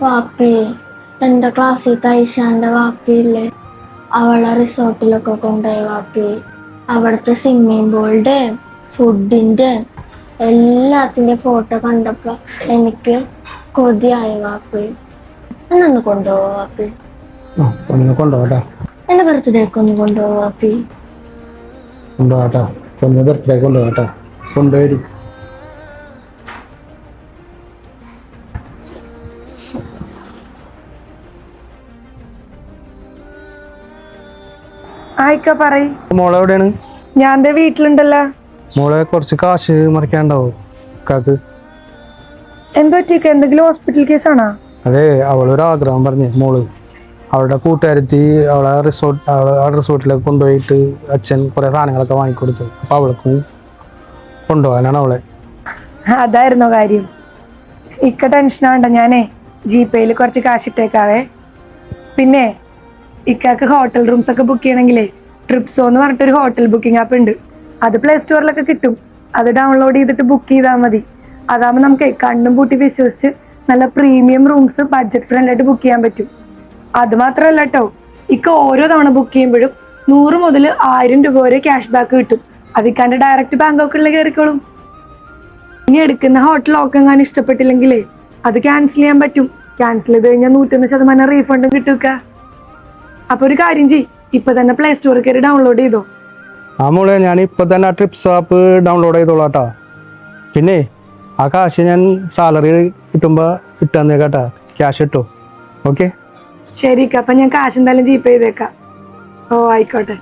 വാപ്പി, എൻ്റെ ക്ലാസ്സിൽ ഐഷാന്റെ വാപ്പിയില്ലേ, അവളെ റിസോർട്ടിലൊക്കെ കൊണ്ടുപോയി വാപ്പി. അവിടുത്തെ സ്വിമ്മിംഗ് പൂളിൻ്റെ ഫുഡിൻ്റെ എല്ലാത്തിൻ്റെ ഫോട്ടോ കണ്ടപ്പോൾ എനിക്ക് കൊതിയായി വാപ്പി. എന്നൊന്ന് കൊണ്ടുപോവാ വാപ്പി. കൊണ്ടുപോകട്ടെ, എൻ്റെ ബർത്ത്ഡേക്ക് ഒന്ന് കൊണ്ടുപോവാ വാപ്പി. കൊണ്ടുപോകട്ടെ, ബർത്ത്ഡേ കൊണ്ടുപോകട്ടെ, കൊണ്ടുപോയി. ആയിക്ക പറയ്. മോളെ എവിടെയാണ്? ഞാൻ എന്റെ വീട്ടിലുണ്ടല്ലോ. മോളെ കുറച്ച് കാശ് മറിക്കാണ്ടാവോ കാക്ക്? എന്തോ പറ്റിക്ക? എന്തെങ്കിലും ഹോസ്പിറ്റൽ കേസാണോ? അതെ, അവളൊരു ആഗ്രഹം പറഞ്ഞേ മോള്. അവളുടെ കൂട്ടുകാരത്തി അവളെ റിസോർട്ടിലേക്ക് കൊണ്ടുപോയിട്ട് അച്ഛൻ കുറെ സാധനങ്ങളൊക്കെ വാങ്ങിക്കൊടുത്തു. അപ്പൊ അവൾക്കും കൊണ്ടുപോകാനാണ് അവളെ. അതായിരുന്നോ കാര്യം? ഇക്ക ടെൻഷനാവണ്ട, ഞാനേ ജിപേയിൽ കുറച്ച് കാശ് ഇട്ടേക്കാവേ. പിന്നെ ഇക്കാക്ക് ഹോട്ടൽ റൂംസ് ഒക്കെ ബുക്ക് ചെയ്യണമെങ്കിലേ ട്രിപ്സോ എന്ന് പറഞ്ഞിട്ടൊരു ഹോട്ടൽ ബുക്കിംഗ് ആപ്പ് ഉണ്ട്. അത് പ്ലേ സ്റ്റോറിലൊക്കെ കിട്ടും. അത് ഡൗൺലോഡ് ചെയ്തിട്ട് ബുക്ക് ചെയ്താൽ മതി. അതാകുമ്പോൾ നമുക്ക് കണ്ണും പൂട്ടി വിശ്വസിച്ച് നല്ല പ്രീമിയം റൂംസ് ബഡ്ജറ്റ് ഫ്രണ്ട്ലി ആയിട്ട് ബുക്ക് ചെയ്യാൻ പറ്റും. അത് മാത്രമല്ല കേട്ടോ, ഇക്ക ഓരോ തവണ ബുക്ക് ചെയ്യുമ്പോഴും 100 മുതൽ 1000 രൂപ വരെ ക്യാഷ് ബാക്ക് കിട്ടും. അത് ഇക്കാൻ്റെ ഡയറക്റ്റ് ബാങ്ക് അക്കൗണ്ടിൽ കയറിക്കോളും. ഇനി എടുക്കുന്ന ഹോട്ടൽ ഒക്കെ എങ്ങാനും ഇഷ്ടപ്പെട്ടില്ലെങ്കിലേ അത് ക്യാൻസൽ ചെയ്യാൻ പറ്റും. ക്യാൻസൽ ചെയ്ത് കഴിഞ്ഞാൽ 101% റീഫണ്ടും കിട്ടുക. അപ്പൊ ഒരു കാര്യം ചെയ്യ്, ഇപ്പൊ തന്നെ പ്ലേ സ്റ്റോറിൽ കയറി ഡൗൺലോഡ് ചെയ്തോ. ആ മോളെ, ഞാൻ ഇപ്പൊ തന്നെ ട്രിപ്സ് ആപ്പ് ഡൗൺലോഡ് ചെയ്തോളാട്ടാ. പിന്നെ ആ കാശ് ഞാൻ സാലറി കിട്ടുമ്പോ ഇട്ടന്നേക്കാട്ടാ, ക്യാഷ് ഇട്ടോ. ഓക്കെ, ശരി, അപ്പൊ ഞാൻ കാശ് എന്തായാലും ജിപേ ചെയ്തേക്കാം. ഓ ആയിക്കോട്ടെ.